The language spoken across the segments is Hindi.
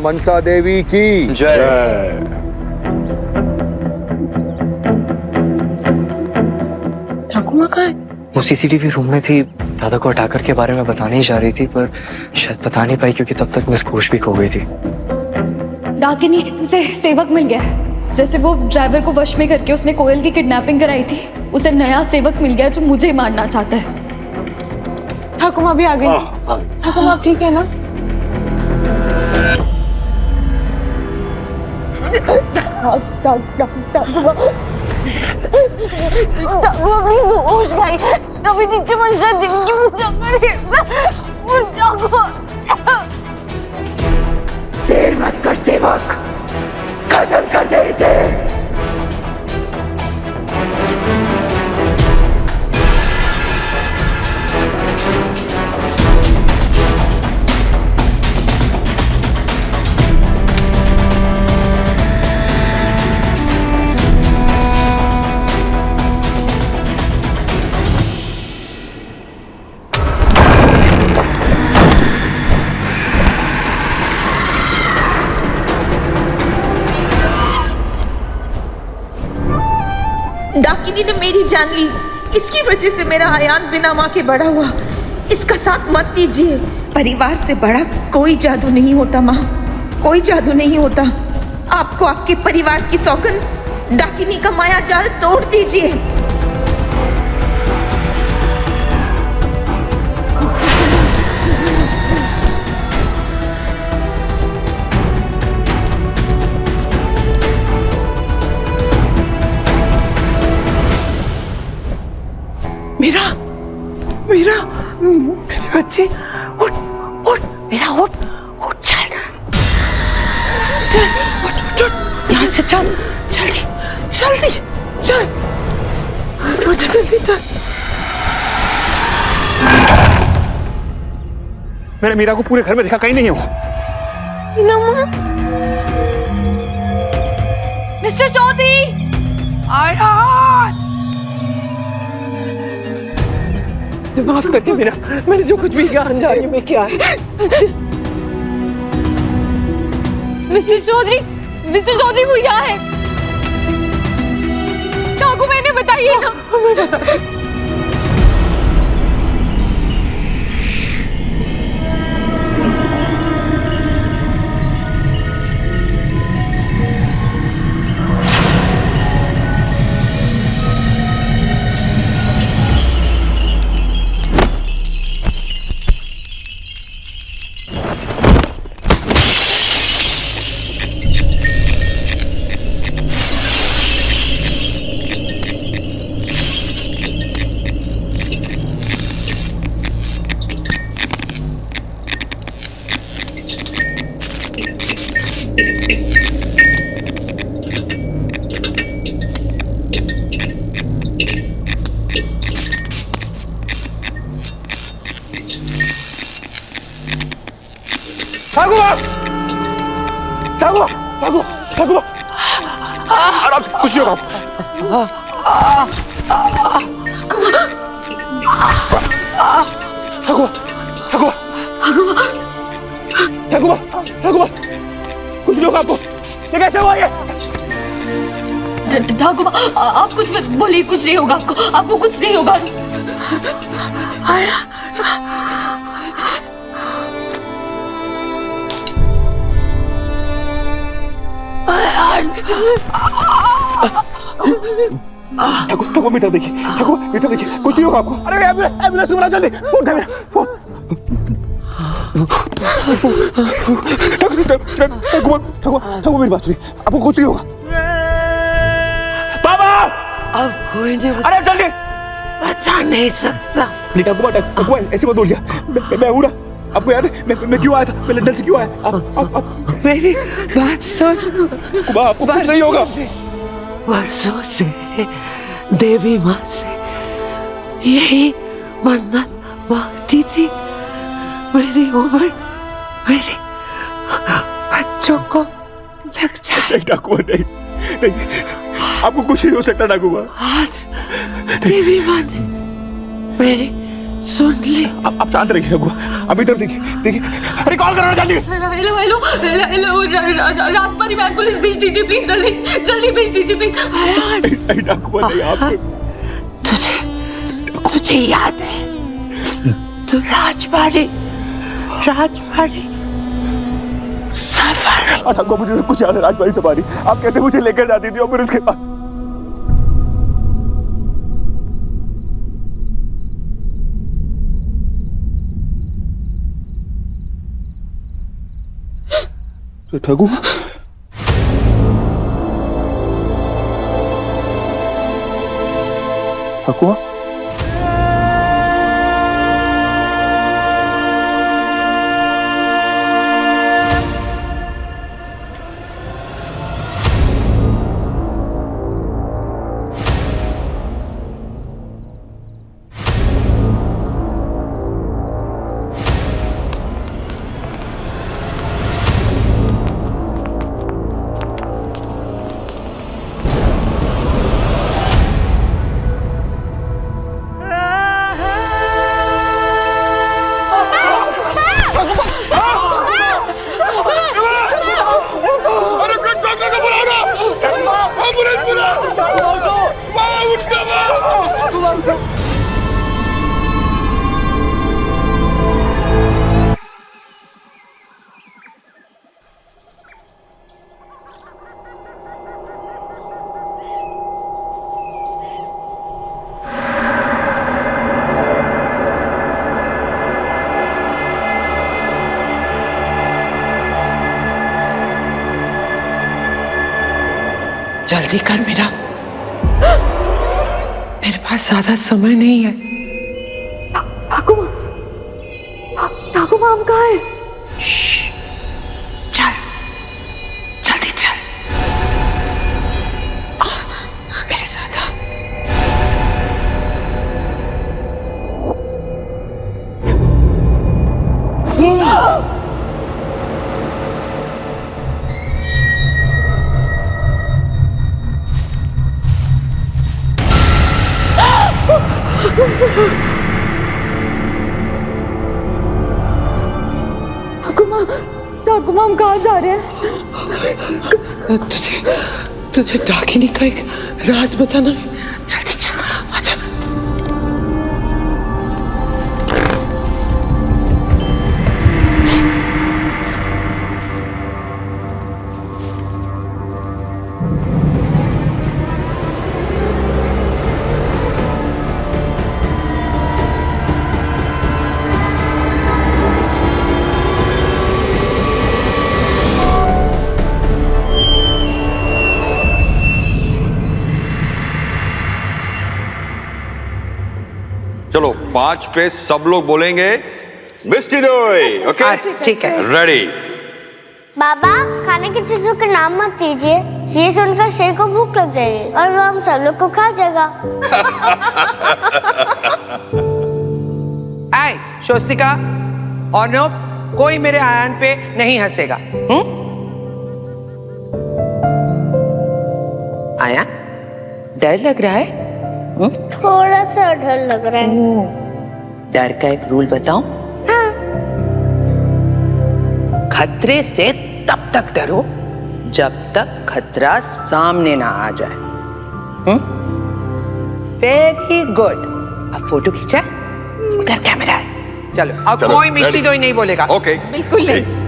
मनसा देवी की जय। ठाकुमा कहाँ है? वो सीसीटीवी रूम में थी, दादा को हटाकर के बारे में बताने ही जा रही थी, पर शायद बता नहीं पाई क्योंकि तब तक मिस होश भी खो गई थी। डाकिनी, उसे सेवक मिल गया है। जैसे वो ड्राइवर को वश में करके उसने कोयल की किडनैपिंग कराई थी, उसे नया सेवक मिल गया जो मुझे मारना चाहता है। ठाकुमा भी आ गई। ठाकुमा आप ठीक है ना? कभी नीचे मनसा देवी की पूजा करे। देर मत कर सेवक, खत्म कर दे इसे। डाकिनी ने मेरी जान ली, इसकी वजह से मेरा आयान बिना माँ के बड़ा हुआ। इसका साथ मत दीजिए। परिवार से बड़ा कोई जादू नहीं होता माँ, कोई जादू नहीं होता। आपको आपके परिवार की सौगंध, डाकिनी का माया जाल तोड़ दीजिए। मेरा मेरे बच्चे, उठ उठ मेरा, उठ उठ, चल चल, उठ उठ, यहाँ से चल, जल्दी जल्दी चल, उठ जल्दी चल। मैंने मीरा को पूरे घर में देखा, कहीं नहीं है वो। मिस्टर चौधरी, माफ कर दे मेरा, मैंने जो कुछ भी किया अनजाने में किया है। मिस्टर चौधरी वो यहाँ है। ठाकुर मैंने बताइए ना। आराम से, कुछ नहीं होगा। कुछ नहीं होगा आपको। ये कैसे हुआ ये? ठाकुर आप कुछ मत बोलिए, कुछ नहीं होगा आपको कुछ नहीं होगा। ठाकुर मीटर देखिए, मीटर देखिए, कुछ नहीं होगा आपको। अरे एम्बुलेंस बुलाओ जल्दी, फोन कर मेरा, फोन। ठाकुर मेरी बात सुनिए, आपको कुछ नहीं होगा। बाबा अब कोई नहीं अरे जल्दी बचा नहीं सकता। नहीं ठाकुर ऐसे मत बोलिए, मैं हूँ ना। आपको याद है मैं क्यों आया था, मैं लंदन से क्यों आया? आप मेरी बात सुन, आपको कुछ नहीं होगा। वर्षों से देवी माँ से यही मन्नत मांगती थी, मेरी उम्र मेरे बच्चों को लग जाए। नहीं ठाकुर नहीं, आपको कुछ नहीं हो सकता ठाकुर। आज देवी माँ ने मेरी सुन ली। अब शांत रहिए रघु, अभी इधर देखिए देखिए, अरे कॉल करो जल्दी। हेलो हेलो हेलो राजपारी में एम्बुलेंस भेज दीजिए प्लीज, जल्दी जल्दी भेज दीजिए प्लीज। तुझे याद है, तू राजपारी सफर। आपको मुझे सब कुछ याद है, राजबाड़ी सवारी आप कैसे मुझे लेकर जाती थी और फिर उसके बाद तो ठगू ठगुआ जल्दी कर मेरे पास ज्यादा समय नहीं है। ठाकुर हम कहाँ है? चल जल्दी चल मेरे साथ आ। ठाकुर हम कहाँ जा रहे हैं? तुझे डाकिनी का एक राज बताना है। जल्दी चल आजा। चलो 5 पे सब लोग बोलेंगे मिष्टी दोई। ओके ठीक है। रेडी। बाबा खाने की चीजों के नाम मत दीजिए, ये सुनकर शेर को भूख लग जाएगी और वो हम सब लोग को खा जाएगा। आए स्वस्तिका और नोप, कोई मेरे आयन पे नहीं हंसेगा। आया डर लग रहा है? थोड़ा सा डर लग रहा है। डर का एक रूल बताऊं? हाँ। खतरे से तब तक डरो जब तक खतरा सामने ना आ जाए। Very good. अब फोटो खींचा, उधर कैमरा है। चलो अब चलो, कोई मिष्टी दोई नहीं बोलेगा। ओके बिल्कुल नहीं।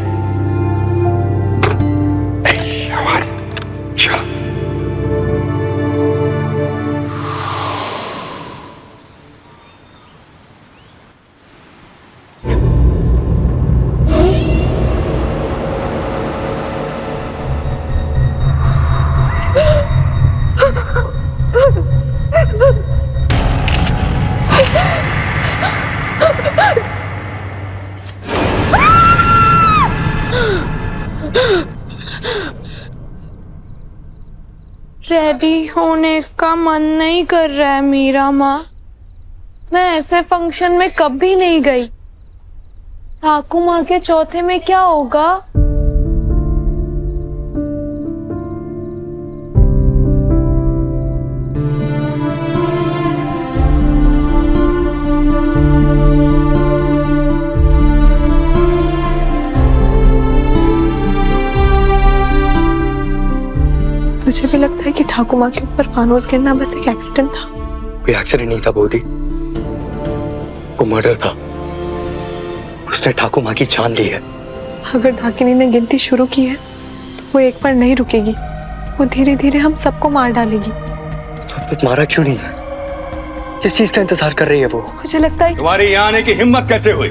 रेडी होने का मन नहीं कर रहा है मीरा माँ। मैं ऐसे फंक्शन में कभी नहीं गई। ठाकुर माँ के चौथे में क्या होगा? ठाकुर माँ के ऊपर फानूस गिरना बस एक एक्सीडेंट था। कोई एक्सीडेंट नहीं था बोधी, वो मर्डर था। उसने ठाकुर माँ की जान ली है। अगर डाकिनी ने गिनती शुरू की है तो वो एक बार नहीं रुकेगी, वो धीरे धीरे हम सबको मार डालेगी। तो अब तक मारा क्यों नहीं है? किस चीज का इंतजार कर रही है वो? मुझे लगता है तुम्हारी यहाँ आने की हिम्मत कैसे हुई?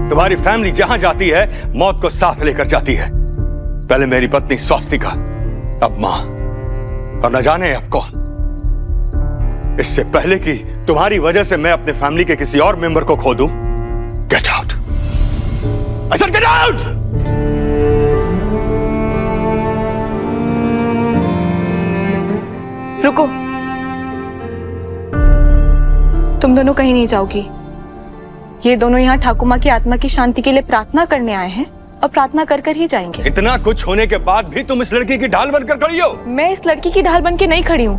तुम्हारी फैमिली जहां जाती है मौत को साथ लेकर जाती है। पहले मेरी पत्नी स्वास्तिका, अब मां, और न जाने अब कौन। इससे पहले कि तुम्हारी वजह से मैं अपने फैमिली के किसी और मेंबर को खो दूं, get out. I said get out. रुको, तुम दोनों कहीं नहीं जाओगी। ये दोनों यहाँ ठाकुर माँ की आत्मा की शांति के लिए प्रार्थना करने आए हैं और प्रार्थना कर कर ही जाएंगे। इतना कुछ होने के बाद भी तुम इस लड़की की ढाल बनकर खड़ी हो? मैं इस लड़की की ढाल बन के नहीं खड़ी हूँ,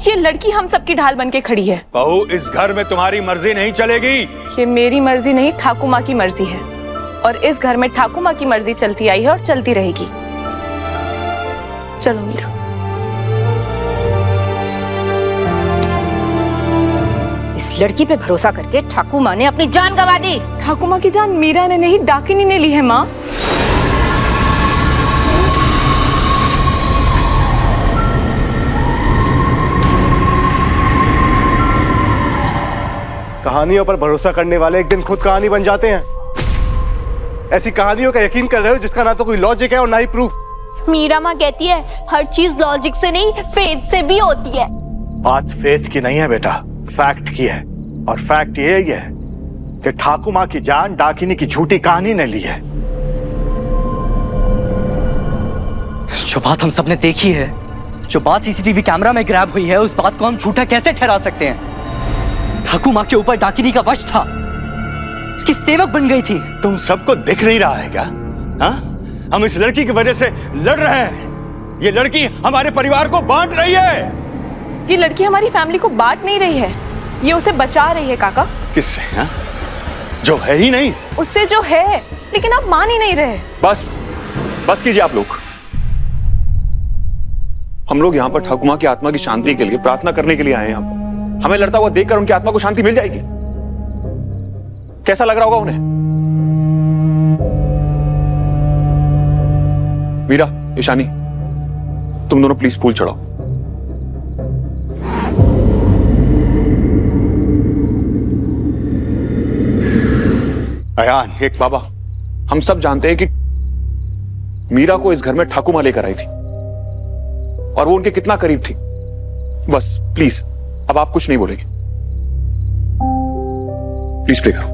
ये लड़की हम सबकी ढाल बन के खड़ी है। बहू, इस घर में तुम्हारी मर्जी नहीं चलेगी। ये मेरी मर्जी नहीं, ठाकुर माँ की मर्जी है, और इस घर में ठाकुर माँ की मर्जी चलती आई है और चलती रहेगी। चलो मीरा। इस लड़की पे भरोसा करके ठाकुर माँ ने अपनी जान गंवा दी। ठाकुर माँ की जान मीरा ने नहीं, डाकिनी ने ली है माँ। कहानियों पर भरोसा करने वाले एक दिन खुद कहानी बन जाते हैं। ऐसी कहानियों का यकीन कर रहे हो जिसका ना तो कोई लॉजिक है और ना ही प्रूफ। मीरा माँ कहती है हर चीज लॉजिक से नहीं फेथ से भी होती है। बात फेथ की नहीं है बेटा, फैक्ट की है। और फैक्ट ये है कि ठाकुर माँ की जान डाकिनी की झूठी कहानी ने ली है। जो बात हम सबने देखी है, जो बात सीसीटीवी कैमरा में ग्रैब हुई है, उस बात को हम झूठा कैसे ठहरा सकते हैं? ठाकुर माँ के ऊपर डाकिनी का वश था, उसकी सेवक बन गई थी। तुम सबको दिख नहीं रहा है क्या? हाँ? हम इस लड़की की वजह से लड़ रहे हैं। ये लड़की हमारे परिवार को बांट रही है। ये लड़की हमारी फैमिली को बांट नहीं रही है, ये उसे बचा रही है। काका, किससे? हाँ? जो है ही नहीं। उससे जो है, लेकिन आप मान ही नहीं रहे। बस कीजिए आप लोग। हम लोग यहाँ पर ठाकुर माँ की आत्मा की शांति के लिए प्रार्थना करने के लिए आए हैं। हमें लड़ता हुआ देखकर उनकी आत्मा को शांति मिल जाएगी। कैसा लग रहा होगा उन्हें? मीरा, ईशानी, तुम दोनों प्लीज फूल चढ़ाओ। अयान, एक बाबा, हम सब जानते हैं कि मीरा को इस घर में ठाकुर माँ लेकर आई थी और वो उनके कितना करीब थी। बस प्लीज, अब आप कुछ नहीं बोलेंगे। प्लीज प्रे करो।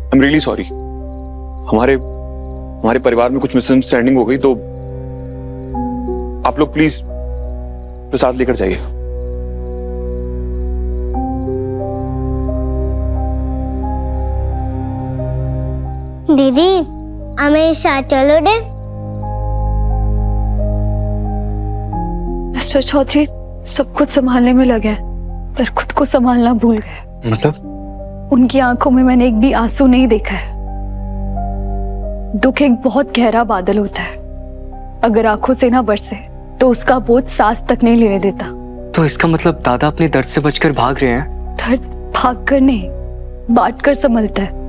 I am really sorry. हमारे परिवार में कुछ मिसअंडरस्टैंडिंग हो गई, तो आप लोग प्लीज प्रसाद लेकर जाइए। दीदी हमें साथ चलो दे। मिस्टर चौधरी सब कुछ संभालने में लगे पर खुद को संभालना भूल गए। मतलब? उनकी आंखों में मैंने एक भी आंसू नहीं देखा है। दुख एक बहुत गहरा बादल होता है, अगर आंखों से ना बरसे तो उसका बोझ सांस तक नहीं लेने देता। तो इसका मतलब दादा अपने दर्द से बचकर भाग रहे हैं? दर्द भाग कर नहीं, बांट कर संभलता है।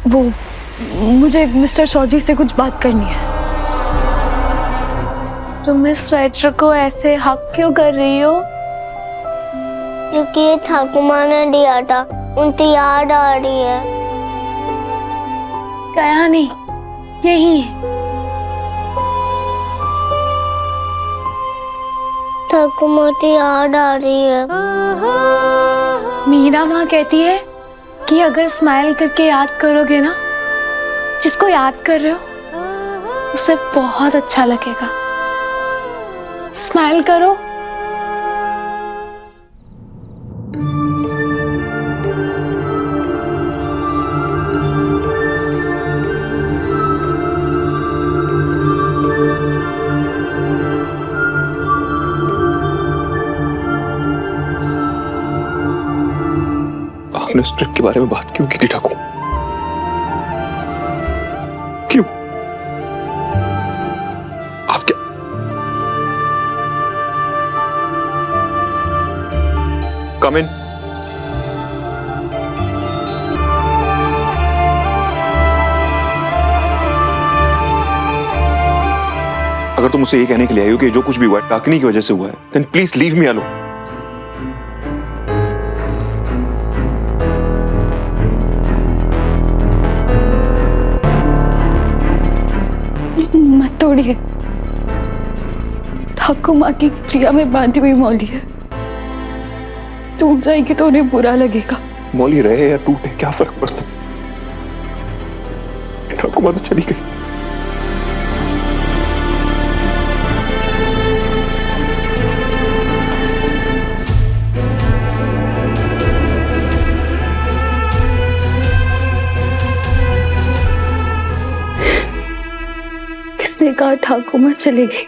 वो मुझे मिस्टर चौधरी से कुछ बात करनी है। तुम इस स्वेटर को ऐसे हक क्यों कर रही हो? क्योंकि ये ठाकुर माँ ने दिया था, उनकी याद आ रही है। गया नहीं, यही ठाकुर माँ की याद आ रही है। मीरा माँ कहती है कि अगर स्माइल करके याद करोगे ना, जिसको याद कर रहे हो, उसे बहुत अच्छा लगेगा। स्माइल करो। आपने उस ट्रिप के बारे में बात क्यों की थी ठाकुर? क्यों? आप क्या कम इन। अगर तुम मुझसे ये कहने के लिए आई हो कि जो कुछ भी हुआ है डाकिनी की वजह से हुआ है, then please leave me alone. मत तोड़िए। ठाकुर माँ की क्रिया में बांधी हुई मौली है, टूट जाएगी तो उन्हें बुरा लगेगा। मौली रहे या टूटे क्या फर्क पड़ता? ठाकुर माँ तो चली गई। किसने कहा ठाकुर माँ चले गई?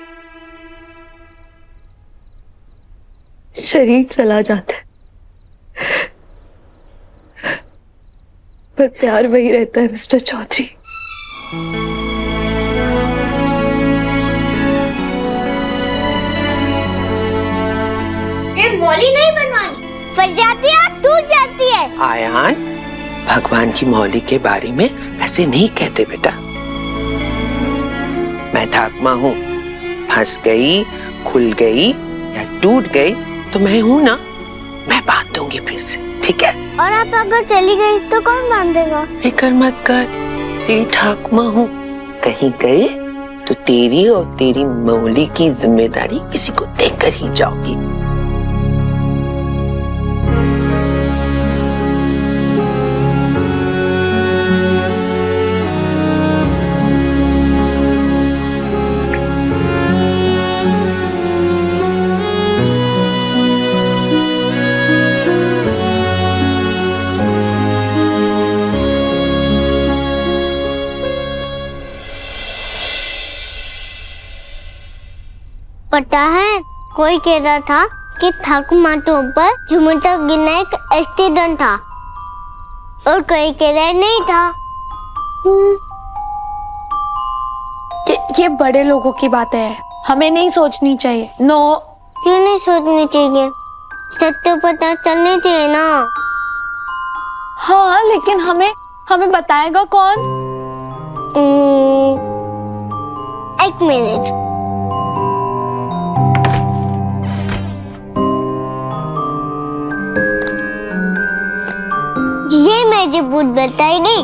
शरीर चला जाता है पर प्यार वही रहता है मिस्टर चौधरी। ये मौली नहीं बनवानी, फट जाती है, टूट जाती है। आयान, भगवान की मौली के बारे में ऐसे नहीं कहते बेटा। मैं ठाकुमा हूँ, फंस गई, खुल गई या टूट गई तो मैं हूँ ना, मैं बांध दूंगी फिर से, ठीक है? और आप अगर चली गई तो कौन बांधेगा? फिक्र मत कर, तेरी ठाकुमा हूँ, कहीं गई तो तेरी और तेरी मौली की जिम्मेदारी किसी को देकर ही जाओगी। पता है, कोई कह रहा था कि ठाकुर माँ के ऊपर झूमर तक गिरना एक एक्सीडेंट था और कोई कह रहा नहीं था। ये बड़े लोगों की बातें हैं, हमें नहीं सोचनी चाहिए। नो। क्यों नहीं सोचनी चाहिए? सत्य पता चलनी चाहिए ना। हाँ, लेकिन हमें बताएगा कौन? एक मिनट। ये मुझे बुक बताएगी।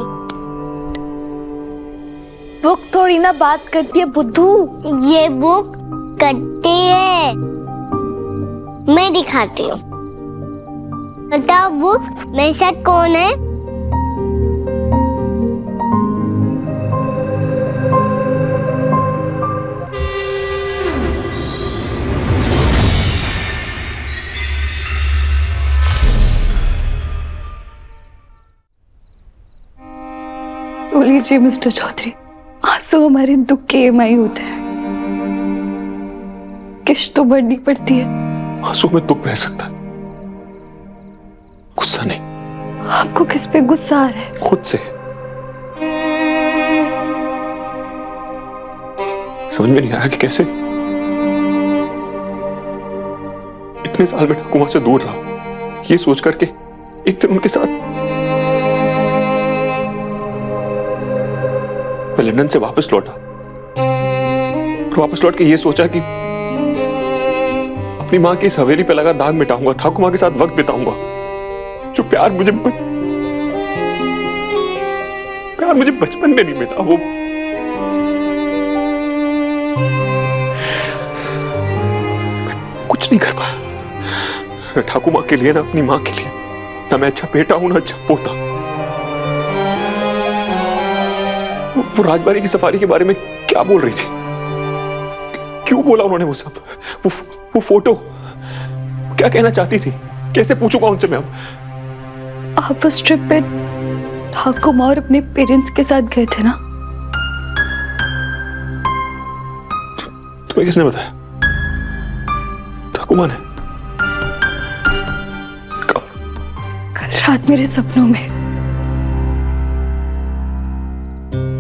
बुक थोड़ी ना बात करती है बुद्धू। ये बुक करती है, मैं दिखाती हूँ। बताओ बुक, मेरे साथ कौन है? लीजिए मिस्टर चौधरी, आंसू हमारे दुख के EMI होते हैं, किश्त तो भरनी पड़ती है। आंसू में दुख बह सकता है, गुस्सा नहीं। आपको किस पे गुस्सा आ रहा है? खुद से। समझ में नहीं आ रहा कि कैसे इतने साल में ठाकुमा से दूर रहा, ये सोच करके एक दिन उनके साथ मैं लंदन से वापस लौटा और वापस लौट के ये सोचा कि अपनी मां की इस हवेली पे लगा दाग मिटाऊंगा, ठाकुमा के साथ वक्त बिताऊंगा। जो प्यार मुझे बचपन में नहीं मिला, वो कुछ नहीं कर पाया, न ठाकुमा के लिए, न अपनी मां के लिए, न मैं अच्छा बेटा हूं, न अच्छा पोता। वो राजबाड़ी की सफारी के बारे में क्या बोल रही थी? क्यों बोला उन्होंने वो सब? वो फोटो क्या कहना चाहती थी? कैसे पूछूंगा उनसे मैं अब? आप उस ट्रिप पे ठाकुर और अपने पेरेंट्स के साथ गए थे ना? तुम्हें किसने बताया? ठाकुर ने? कल रात मेरे सपनों में।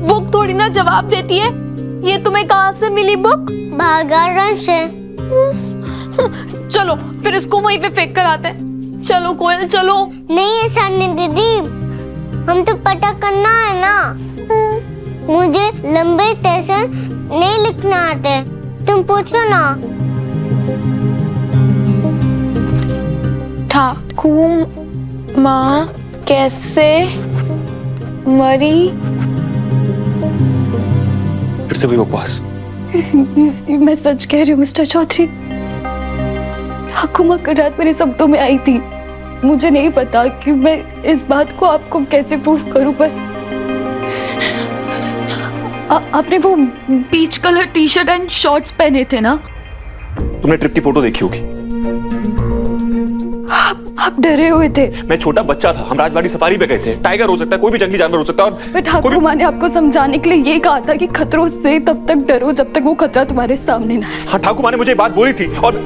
बुक थोड़ी ना जवाब देती है। ये तुम्हें कहाँ से मिली बुक? बागान से। चलो फिर इसको वहीं पे फेंक कर आते हैं। चलो कोयल चलो। नहीं है सानी दीदी, हम तो पता करना है ना। मुझे लंबे टेंशन नहीं लिखना आते, तुम पूछो ना। ठाकुर माँ कैसे मरी? फिर से वही बकवास। मैं सच कह रही हूँ मिस्टर चौधरी। ठाकुर माँ कल रात मेरे सपनों में आई थी। मुझे नहीं पता कि मैं इस बात को आपको कैसे प्रूफ करूं, पर आपने वो peach colour T shirt and shorts पहने थे ना? तुमने ट्रिप की फोटो देखी होगी। आप डरे हुए थे। मैं छोटा बच्चा था, हम राजबाड़ी सफारी पे गए थे। टाइगर हो सकता है, कोई भी जंगली जानवर हो सकता है। और ठाकुर माँ ने आपको समझाने के लिए ये कहा था कि खतरों से तब तक डरो जब तक वो खतरा तुम्हारे सामने ना है। हाँ, ठाकुर माँ ने मुझे बात बोली थी। और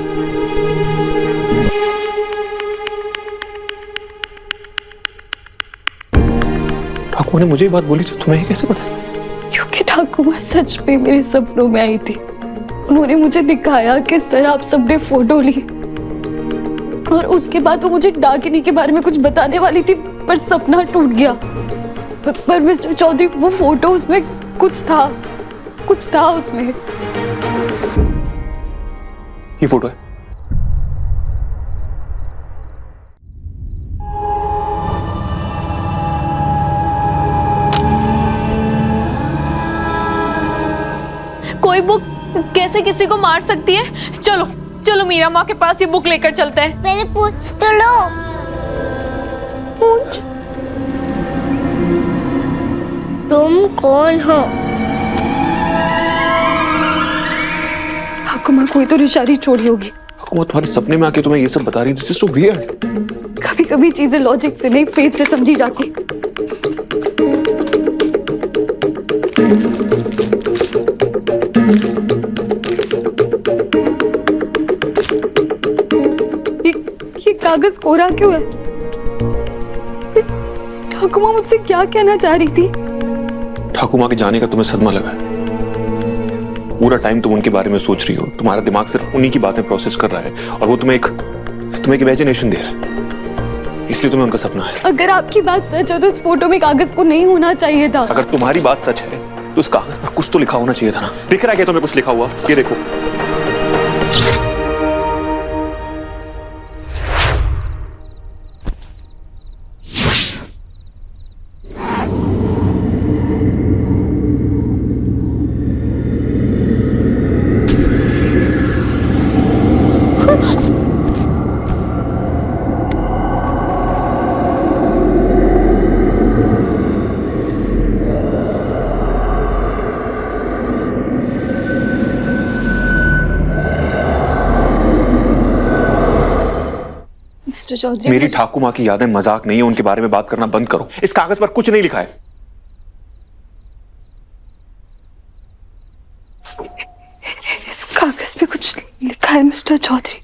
ठाकुर ने मुझे बात बोली थी, तुम्हें कैसे पता? क्योंकि ठाकुर माँ सच में मेरे सपनों में आई थी। उन्होंने मुझे दिखाया किस तरह आप सबने फोटो ली, और उसके बाद वो मुझे डाकिनी के बारे में कुछ बताने वाली थी, पर सपना टूट गया। पर मिस्टर चौधरी, वो फोटो, उसमें कुछ था उसमें। ये फोटो है। कोई बुक कैसे किसी को मार सकती है? चलो चलो मीरा माँ के पास ये बुक लेकर चलते हैं। पहले पूछ तो लो। पूछ। तुम कौन हो? ठाकुर माँ कोई तो निशानी छोड़ी होगी। ठाकुर माँ तुम्हारे सपने में आके तुम्हें ये सब बता रही थी। This is so weird. कभी कभी चीजें लॉजिक से नहीं, फेथ से समझी जाती। ये कागज कोरा क्यों है? ठाकुर माँ मुझसे क्या कहना चाह रही थी? ठाकुर माँ के जाने का तुम्हें सदमा लगा है। पूरा टाइम तुम उनके बारे में सोच रही हो। तुम्हारा दिमाग सिर्फ उन्हीं की बातें प्रोसेस कर रहा है, और वो तुम्हें एक इमेजिनेशन दे रहा है, इसलिए तुम्हें उनका सपना है। अगर आपकी बात सच है तो इस फोटो में कागज को नहीं होना चाहिए था। अगर तुम्हारी बात सच है तो उस कागज पर कुछ तो लिखा होना चाहिए था ना। दिख रहा है क्या तुम्हें कुछ लिखा हुआ? ये देखो। मिस्टर चौधरी, मेरी ठाकुर माँ की यादें मजाक नहीं है, उनके बारे में बात करना बंद करो। इस कागज पर कुछ नहीं लिखा है। इस कागज पे कुछ लिखा है मिस्टर चौधरी।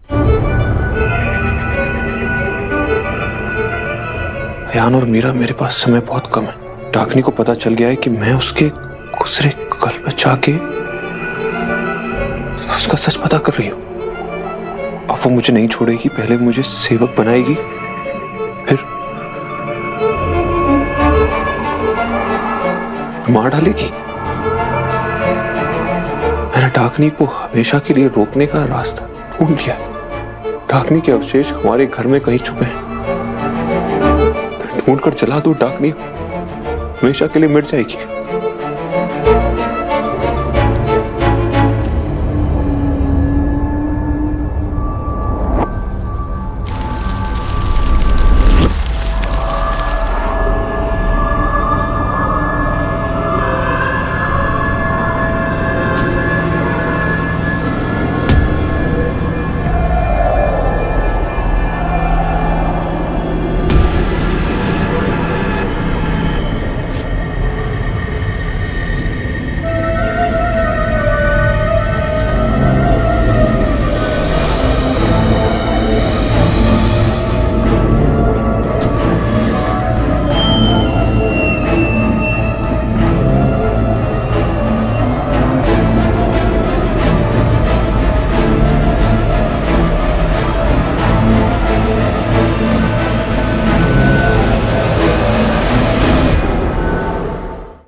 अयान और मीरा, मेरे पास समय बहुत कम है। डाकनी को पता चल गया है कि मैं उसके गुजरे कल में जाके उसका सच पता कर रही हूं। अब वो मुझे नहीं छोड़ेगी। पहले मुझे सेवक बनाएगी, फिर मार डालेगी। मैंने डाकनी को हमेशा के लिए रोकने का रास्ता ढूंढ लिया। डाकनी के अवशेष हमारे घर में कहीं छुपे हैं। ढूंढकर जला दो, डाकनी हमेशा के लिए मिट जाएगी।